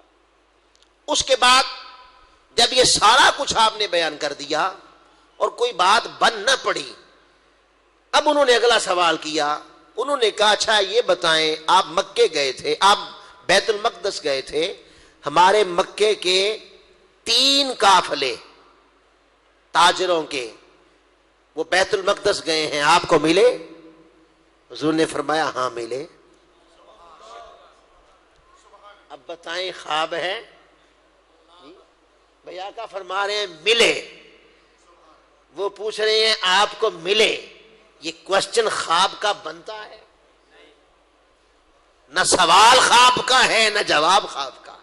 اس کے بعد جب یہ سارا کچھ آپ نے بیان کر دیا اور کوئی بات بن نہ پڑی، اب انہوں نے اگلا سوال کیا۔ انہوں نے کہا اچھا یہ بتائیں آپ مکے گئے تھے، آپ بیت المقدس گئے تھے، ہمارے مکے کے 3 قافلے تاجروں کے وہ بیت المقدس گئے ہیں، آپ کو ملے؟ حضور نے فرمایا ہاں ملے۔ اب بتائیں خواب ہے؟ بھئی آقا فرما رہے ہیں ملے، وہ پوچھ رہے ہیں آپ کو ملے، یہ کوسچن خواب کا بنتا ہے؟ نہ سوال خواب کا ہے نہ جواب خواب کا۔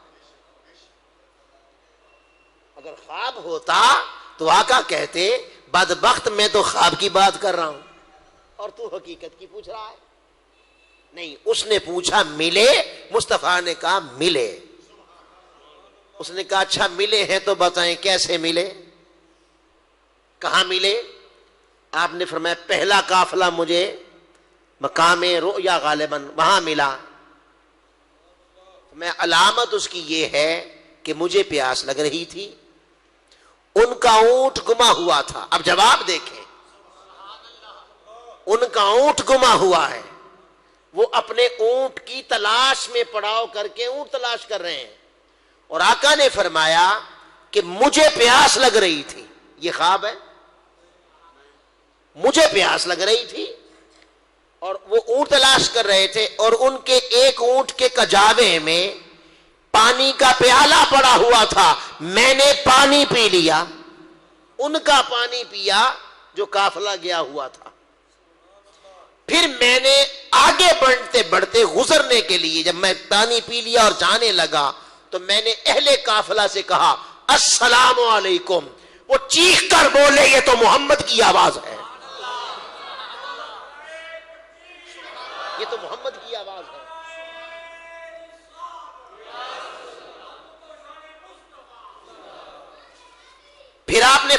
اگر خواب ہوتا تو آقا کہتے بدبخت میں تو خواب کی بات کر رہا ہوں اور تو حقیقت کی پوچھ رہا ہے۔ نہیں، اس نے پوچھا ملے، مصطفیٰ نے کہا ملے۔ اس نے کہا اچھا ملے ہیں تو بتائیں کیسے ملے، کہاں ملے؟ آپ نے فرمایا پہلا قافلہ مجھے مقام رؤیا غالباً وہاں ملا، میں علامت اس کی یہ ہے کہ مجھے پیاس لگ رہی تھی، ان کا اونٹ گما ہوا تھا۔ اب جواب دیکھیں، ان کا اونٹ گما ہوا ہے، وہ اپنے اونٹ کی تلاش میں پڑاؤ کر کے اونٹ تلاش کر رہے ہیں، اور آقا نے فرمایا کہ مجھے پیاس لگ رہی تھی۔ یہ خواب ہے؟ مجھے پیاس لگ رہی تھی اور وہ اونٹ تلاش کر رہے تھے، اور ان کے ایک اونٹ کے کجاوے میں پانی کا پیالہ پڑا ہوا تھا، میں نے پانی پی لیا، ان کا پانی پیا جو قافلہ گیا ہوا تھا۔ پھر میں نے آگے بڑھتے بڑھتے گزرنے کے لیے جب میں پانی پی لیا اور جانے لگا تو میں نے اہل قافلہ سے کہا السلام علیکم، وہ چیخ کر بولے یہ تو محمد کی آواز ہے، یہ تو محمد کی آواز ہے۔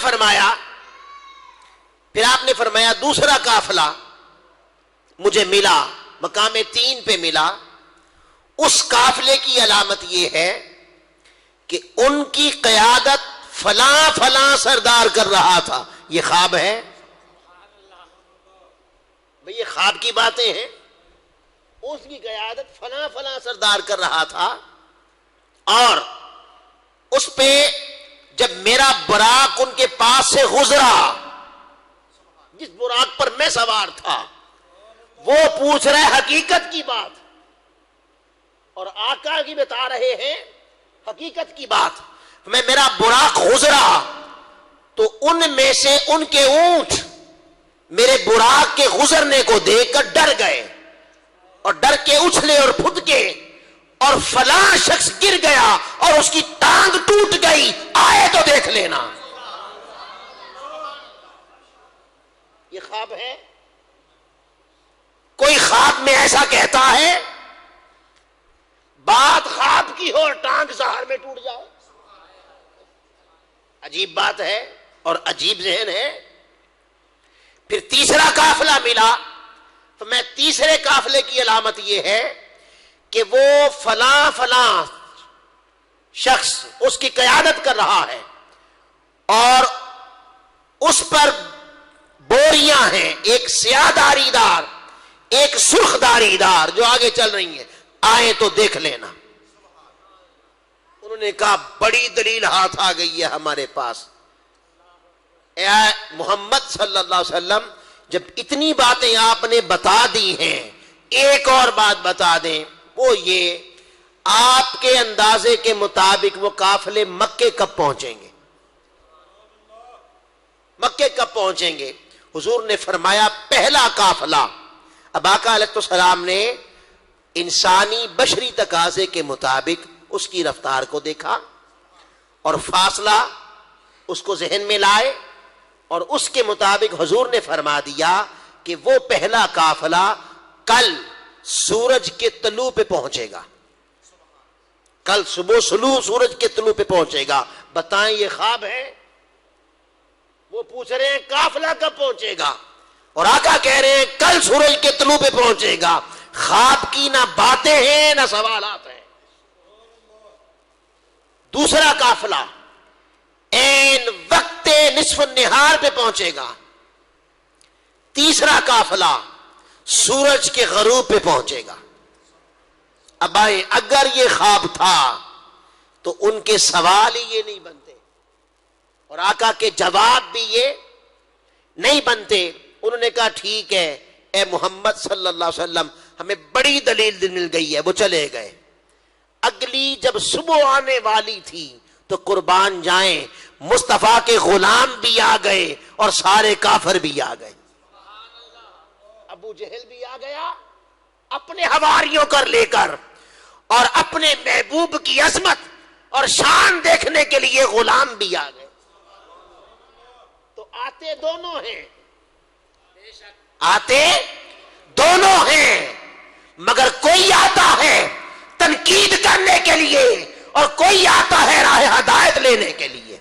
فرمایا دوسرا قافلہ مجھے ملا، مقام 3 پہ ملا، اس قافلے کی علامت یہ ہے کہ ان کی قیادت فلاں فلاں سردار کر رہا تھا. یہ خواب ہے بھئی، یہ خواب کی باتیں ہیں. اس کی قیادت فلاں فلاں سردار کر رہا تھا، اور اس پہ جب میرا براق ان کے پاس سے گزرا، جس براق پر میں سوار تھا، وہ پوچھ رہے حقیقت کی بات، اور آقا کی بتا رہے ہیں حقیقت کی بات. میرا براق گزرا تو ان میں سے ان کے اونٹ میرے براق کے گزرنے کو دیکھ کر ڈر گئے، اور ڈر کے اچھلے اور پھدکے، اور فلاں شخص گر گیا اور اس کی ٹانگ ٹوٹ گئی، آئے تو دیکھ لینا. یہ خواب ہے. کوئی خواب میں ایسا کہتا ہے بات خواب کی ہو اور ٹانگ ظاہر میں ٹوٹ جائے؟ عجیب بات ہے اور عجیب ذہن ہے. پھر تیسرا قافلہ ملا، تو میں تیسرے قافلے کی علامت یہ ہے کہ وہ فلاں فلاں شخص اس کی قیادت کر رہا ہے، اور اس پر بوریاں ہیں، ایک سیاہ داری دار، ایک سرخ داری دار، جو آگے چل رہی ہیں، آئے تو دیکھ لینا. انہوں نے کہا بڑی دلیل ہاتھ آ گئی ہے ہمارے پاس. اے محمد صلی اللہ علیہ وسلم، جب اتنی باتیں آپ نے بتا دی ہیں، ایک اور بات بتا دیں، وہ یہ آپ کے اندازے کے مطابق وہ قافلے مکے کب پہنچیں گے؟ مکے کب پہنچیں گے؟ حضور نے فرمایا پہلا قافلہ. اب آقا علیہ السلام نے انسانی بشری تقاضے کے مطابق اس کی رفتار کو دیکھا اور فاصلہ اس کو ذہن میں لائے، اور اس کے مطابق حضور نے فرما دیا کہ وہ پہلا قافلہ کل سورج کے طلوع پہ پہنچے گا، کل صبح سورج کے طلوع پہ پہنچے گا. بتائیں یہ خواب ہے؟ وہ پوچھ رہے ہیں قافلہ کب پہنچے گا، اور آقا کہہ رہے ہیں کل سورج کے طلوع پہ پہنچے گا. خواب کی نہ باتیں ہیں نہ سوالات ہیں. دوسرا قافلہ این وقت نصف النہار پہ پہنچے گا. تیسرا قافلہ سورج کے غروب پہ پہنچے گا. اب آئیں، اگر یہ خواب تھا تو ان کے سوال ہی یہ نہیں بنتے، اور آقا کے جواب بھی یہ نہیں بنتے. انہوں نے کہا ٹھیک ہے اے محمد صلی اللہ علیہ وسلم، ہمیں بڑی دلیل مل گئی ہے. وہ چلے گئے. اگلی جب صبح آنے والی تھی تو قربان جائیں مصطفیٰ کے غلام بھی آ گئے اور سارے کافر بھی آ گئے. ابو جہل بھی آ گیا اپنے حواریوں کر لے کر، اور اپنے محبوب کی عظمت اور شان دیکھنے کے لیے غلام بھی آ گئے. تو آتے دونوں ہیں، آتے دونوں ہیں، مگر کوئی آتا ہے تنقید کرنے کے لیے اور کوئی آتا ہے راہ ہدایت لینے کے لیے.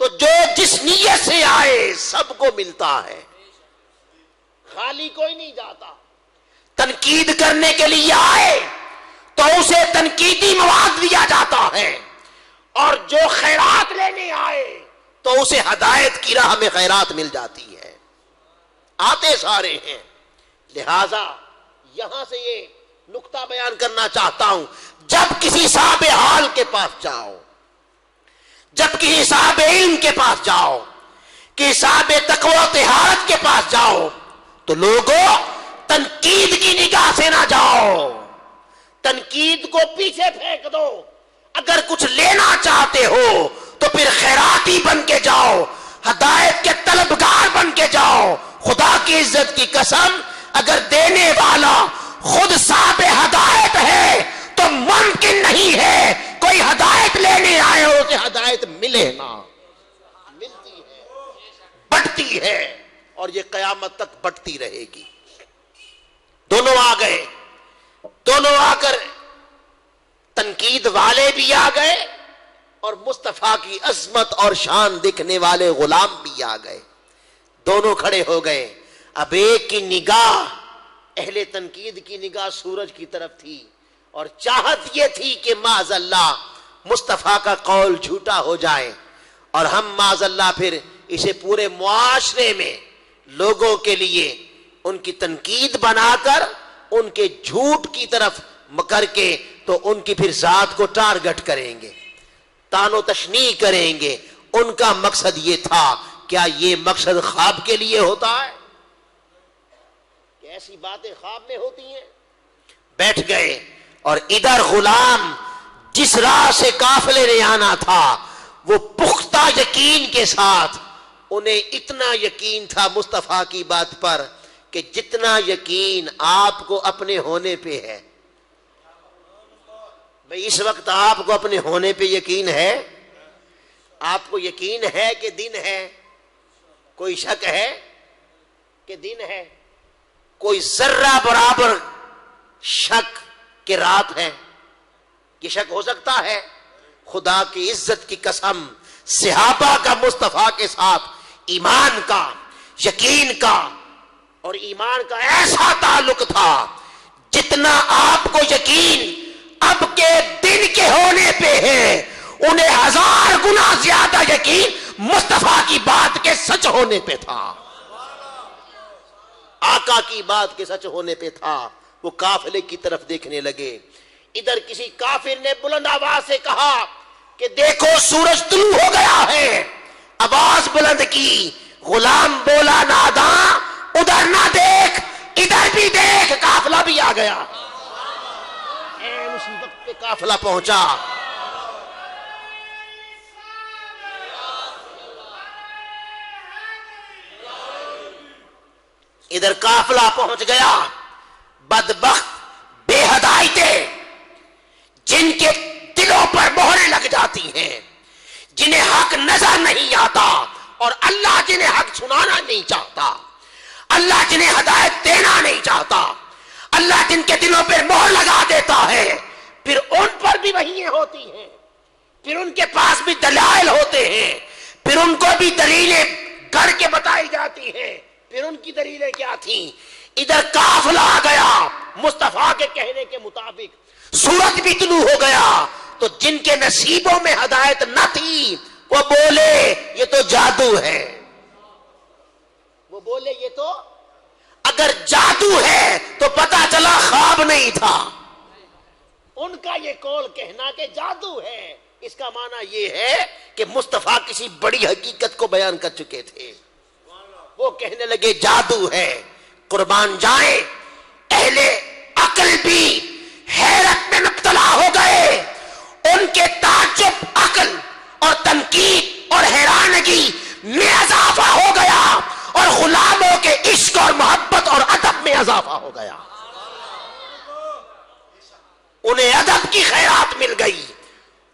تو جو جس نیت سے آئے سب کو ملتا ہے، خالی کوئی نہیں جاتا. تنقید کرنے کے لیے آئے تو اسے تنقیدی مواد دیا جاتا ہے، اور جو خیرات لینے آئے تو اسے ہدایت کی راہ میں خیرات مل جاتی ہے. آتے سارے ہیں. لہذا یہاں سے یہ نقطہ بیان کرنا چاہتا ہوں، جب کسی صاحب حال کے پاس جاؤ، جب کسی صاحب علم کے پاس جاؤ، کہ صاحب تقوی و طہارت کے پاس جاؤ، تو لوگوں تنقید کی نگاہ سے نہ جاؤ، تنقید کو پیچھے پھینک دو. اگر کچھ لینا چاہتے ہو تو پھر خیراتی بن کے جاؤ، ہدایت کے طلبگار بن کے جاؤ. خدا کی عزت کی قسم، اگر دینے والا خود صاحب ہدایت ہے تو ممکن نہیں ہے کوئی ہدایت لینے آئے ہو اسے ہدایت ملے نہ. ملتی ہے، بڑھتی ہے، اور یہ قیامت تک بڑھتی رہے گی. دونوں آ گئے، دونوں آ کر تنقید والے بھی آ گئے اور مصطفیٰ کی عظمت اور شان دکھنے والے غلام بھی آ گئے. دونوں کھڑے ہو گئے. اب ایک کی نگاہ, اہل تنقید کی نگاہ سورج کی طرف تھی, اور چاہت یہ تھی کہ معاذ اللہ مصطفیٰ کا قول جھوٹا ہو جائے اور ہم معاذ اللہ پھر اسے پورے معاشرے میں لوگوں کے لیے ان کی تنقید بنا کر ان کے جھوٹ کی طرف کر کے تو ان کی پھر ذات کو ٹارگٹ کریں گے, تان و تشنیع کریں گے. ان کا مقصد یہ تھا. کیا یہ مقصد خواب کے لیے ہوتا ہے؟ کہ ایسی باتیں خواب میں ہوتی ہیں؟ بیٹھ گئے اور ادھر غلام جس راہ سے قافلے نے آنا تھا وہ پختہ یقین کے ساتھ, انہیں اتنا یقین تھا مصطفیٰ کی بات پر کہ جتنا یقین آپ کو اپنے ہونے پہ ہے. بھئی اس وقت آپ کو اپنے ہونے پہ یقین ہے؟ آپ کو یقین ہے کہ دن ہے؟ کوئی شک ہے کہ دن ہے؟ کوئی ذرہ برابر شک کہ رات ہے؟ یہ شک ہو سکتا ہے؟ خدا کی عزت کی قسم, صحابہ کا مصطفیٰ کے ساتھ ایمان کا, یقین کا اور ایمان کا ایسا تعلق تھا جتنا آپ کو یقین اب کے دن کے ہونے پہ ہے, انہیں 1000 گنا زیادہ یقین مصطفیٰ کی بات کے سچ ہونے پہ تھا, آقا کی بات کے سچ ہونے پہ تھا. وہ قافلے کی طرف دیکھنے لگے. ادھر کسی کافر نے بلند آواز سے کہا کہ دیکھو سورج طلوع ہو گیا ہے. آواز بلند کی. غلام بولا ناداں ادھر نہ دیکھ ادھر بھی دیکھ, قافلہ بھی آ گیا. اسی وقت پہ قافلہ پہنچا. ادھر قافلہ پہنچ گیا. بدبخت بے ہدایتیں جن کے دلوں پر مہریں لگ جاتی ہیں, جنہیں حق نظر نہیں آتا, اور اللہ جنہیں حق سنانا نہیں چاہتا, اللہ جنہیں ہدایت دینا نہیں چاہتا, اللہ جن کے دلوں پر مہر لگا دیتا ہے, پھر ان پر بھی وحییں ہوتی ہیں, پھر ان کے پاس بھی دلائل ہوتے ہیں, پھر ان کو بھی دلیلیں گھڑ کے بتائی جاتی ہیں. پھر ان کی دلیلیں کیا تھیں؟ ادھر قافلہ آ گیا مصطفیٰ کے کہنے کے مطابق, سورج بھی طلوع ہو گیا. تو جن کے نصیبوں میں ہدایت نہ تھی وہ بولے یہ تو جادو ہے. وہ بولے یہ تو اگر جادو ہے تو پتا چلا خواب نہیں تھا. ان کا یہ قول کہنا کہ جادو ہے, اس کا معنی یہ ہے کہ مصطفیٰ کسی بڑی حقیقت کو بیان کر چکے تھے. وہ کہنے لگے جادو ہے. قربان جائیں اہل عقل بھی حیرت میں مبتلا ہو گئے. ان کے تعجب, عقل اور تنقید اور حیرانگی میں اضافہ ہو گیا, اور غلاموں کے عشق اور محبت اور ادب میں اضافہ ہو گیا. انہیں ادب کی خیرات مل گئی,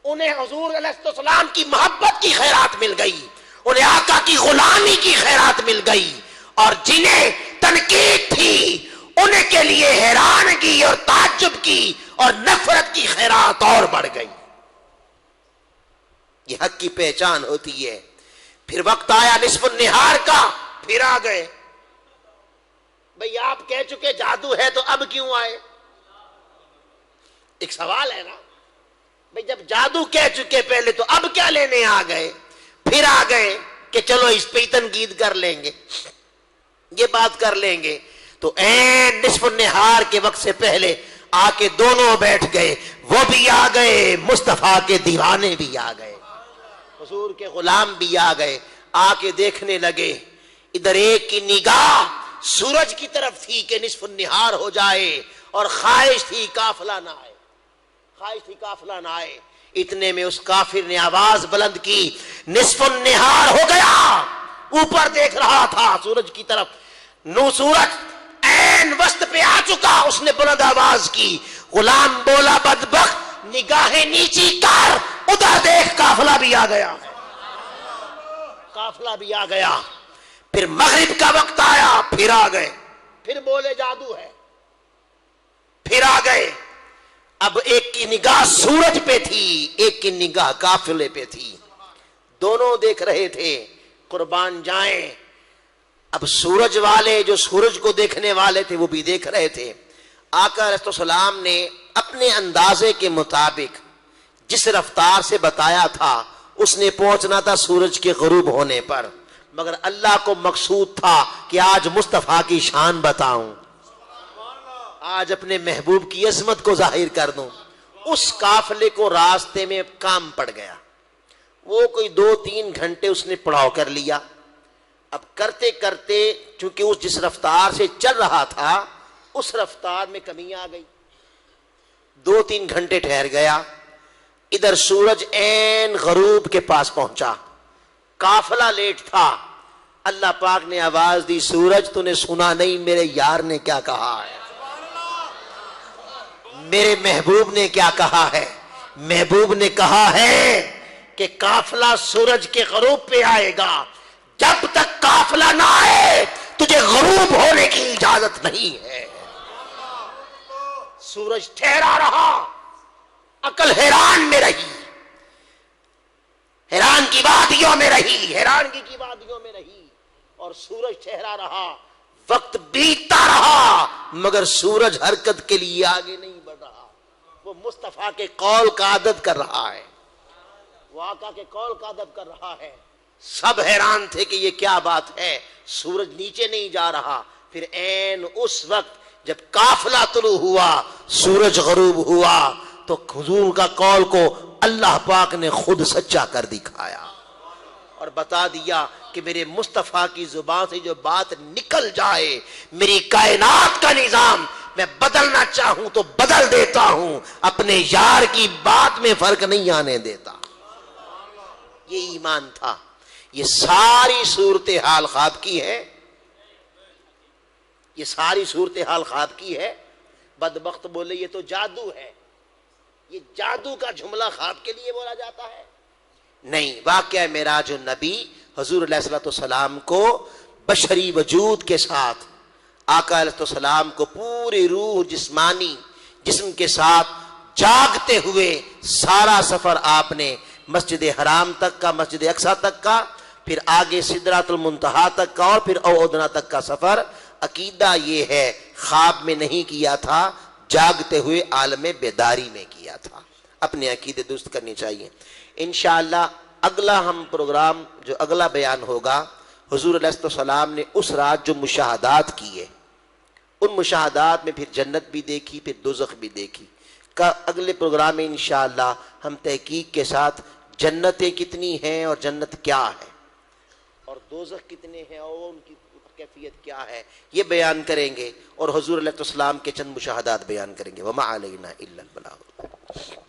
انہیں حضور علیہ السلام کی محبت کی خیرات مل گئی, انہیں آقا کی غلامی کی خیرات مل گئی, اور جنہیں تنقید تھی انہیں کے لیے حیرانگی اور تعجب کی اور نفرت کی خیرات اور بڑھ گئی. یہ حق کی پہچان ہوتی ہے. پھر وقت آیا نصف النہار کا, پھر آ گئے. بھئی آپ کہہ چکے جادو ہے تو اب کیوں آئے؟ ایک سوال ہے نا بھئی, جب جادو کہہ چکے پہلے تو اب کیا لینے آ گئے؟ پھر آ گئے کہ چلو اس پہ تنقید کر لیں گے, یہ بات کر لیں گے. تو این نصف النہار کے وقت سے پہلے آ کے دونوں بیٹھ گئے. وہ بھی آ گئے, مصطفیٰ کے دیوانے بھی آ گئے, حضور کے غلام بھی آ گئے. آ کے دیکھنے لگے. ادھر ایک کی نگاہ سورج کی طرف تھی کہ نصف النہار ہو جائے, اور خواہش تھی قافلہ نہ آئے, خواہش تھی قافلہ نہ آئے. اتنے میں اس کافر نے آواز بلند کی, نصف النہار ہو گیا. اوپر دیکھ رہا تھا سورج کی طرف, نو سورج این وسط پہ آ چکا. اس نے بلند آواز کی. غلام بولا بدبخت نگاہیں نیچی کر, ادھر دیکھ قافلہ بھی آ گیا, قافلہ بھی آ گیا. پھر مغرب کا وقت آیا, پھر آ گئے. پھر بولے جادو ہے, پھر آ گئے. اب ایک کی نگاہ سورج پہ تھی، ایک کی نگاہ قافلے پہ تھی، دونوں دیکھ رہے تھے، قربان جائیں۔ اب سورج والے جو سورج کو دیکھنے والے تھے وہ بھی دیکھ رہے تھے۔ آقا علیہ السلام نے اپنے اندازے کے مطابق جس رفتار سے بتایا تھا اس نے پہنچنا تھا سورج کے غروب ہونے پر، مگر اللہ کو مقصود تھا کہ آج مصطفیٰ کی شان بتاؤں، آج اپنے محبوب کی عظمت کو ظاہر کر دوں۔ اس قافلے کو راستے میں کام پڑ گیا، وہ کوئی 2-3 گھنٹے اس نے پڑاؤ کر لیا۔ اب کرتے کرتے چونکہ اس جس رفتار سے چل رہا تھا اس رفتار میں کمی آ گئی، 2-3 گھنٹے ٹھہر گیا، ادھر سورج عین غروب کے پاس پہنچا، قافلہ لیٹ تھا۔ اللہ پاک نے آواز دی، سورج تو نے سنا نہیں میرے یار نے کیا کہا ہے، میرے محبوب نے کیا کہا ہے؟ محبوب نے کہا ہے کہ قافلہ سورج کے غروب پہ آئے گا، جب تک قافلہ نہ آئے تجھے غروب ہونے کی اجازت نہیں ہے۔ سورج ٹھہرا رہا، عقل حیران میں رہی، حیران کی وادیوں میں رہی، حیرانگی کی وادیوں میں رہی، اور سورج ٹھہرا رہا، وقت بیتتا رہا، مگر سورج حرکت کے لیے آگے نہیں بڑھ رہا۔ وہ مصطفیٰ کے قول کا ادب کر رہا ہے، وہ آقا کے قول کا ادب کر رہا ہے۔ سب حیران تھے کہ یہ کیا بات ہے، سورج نیچے نہیں جا رہا۔ پھر عین اس وقت جب قافلہ طلوع ہوا، سورج غروب ہوا، تو حضور کا قول کو اللہ پاک نے خود سچا کر دکھایا اور بتا دیا کہ میرے مصطفیٰ کی زبان سے جو بات نکل جائے، میری کائنات کا نظام میں بدلنا چاہوں تو بدل دیتا ہوں، اپنے یار کی بات میں فرق نہیں آنے دیتا۔ یہ ایمان تھا۔ یہ ساری صورتحال خواب کی ہے، یہ ساری صورتحال خواب کی ہے۔ بدبخت بولے یہ تو جادو ہے، یہ جادو کا جملہ خواب کے لیے بولا جاتا ہے؟ نہیں، واقعہ معراج النبی حضور علیہ السلام کو بشری وجود کے ساتھ، آقا علیہ السلام کو پوری روح جسمانی جسم کے ساتھ جاگتے ہوئے سارا سفر آپ نے مسجد حرام تک کا، مسجد اقصی تک کا، پھر آگے سدرۃ المنتہا تک کا، اور پھر ادنا تک کا سفر، عقیدہ یہ ہے خواب میں نہیں کیا تھا، جاگتے ہوئے عالم بیداری میں کیا تھا۔ اپنے عقیدے درست کرنی چاہیے۔ انشاءاللہ اگلا ہم پروگرام جو اگلا بیان ہوگا، حضور علیہ السلام نے اس رات جو مشاہدات کیے، ان مشاہدات میں پھر جنت بھی دیکھی، پھر دوزخ بھی دیکھی۔ اگلے پروگرام میں انشاءاللہ ہم تحقیق کے ساتھ جنتیں کتنی ہیں اور جنت کیا ہے، اور دوزخ کتنے ہیں اور ان کی کیفیت کیا ہے، یہ بیان کریں گے، اور حضور علیہ السلام کے چند مشاہدات بیان کریں گے۔ وما علینا الا البلاغ۔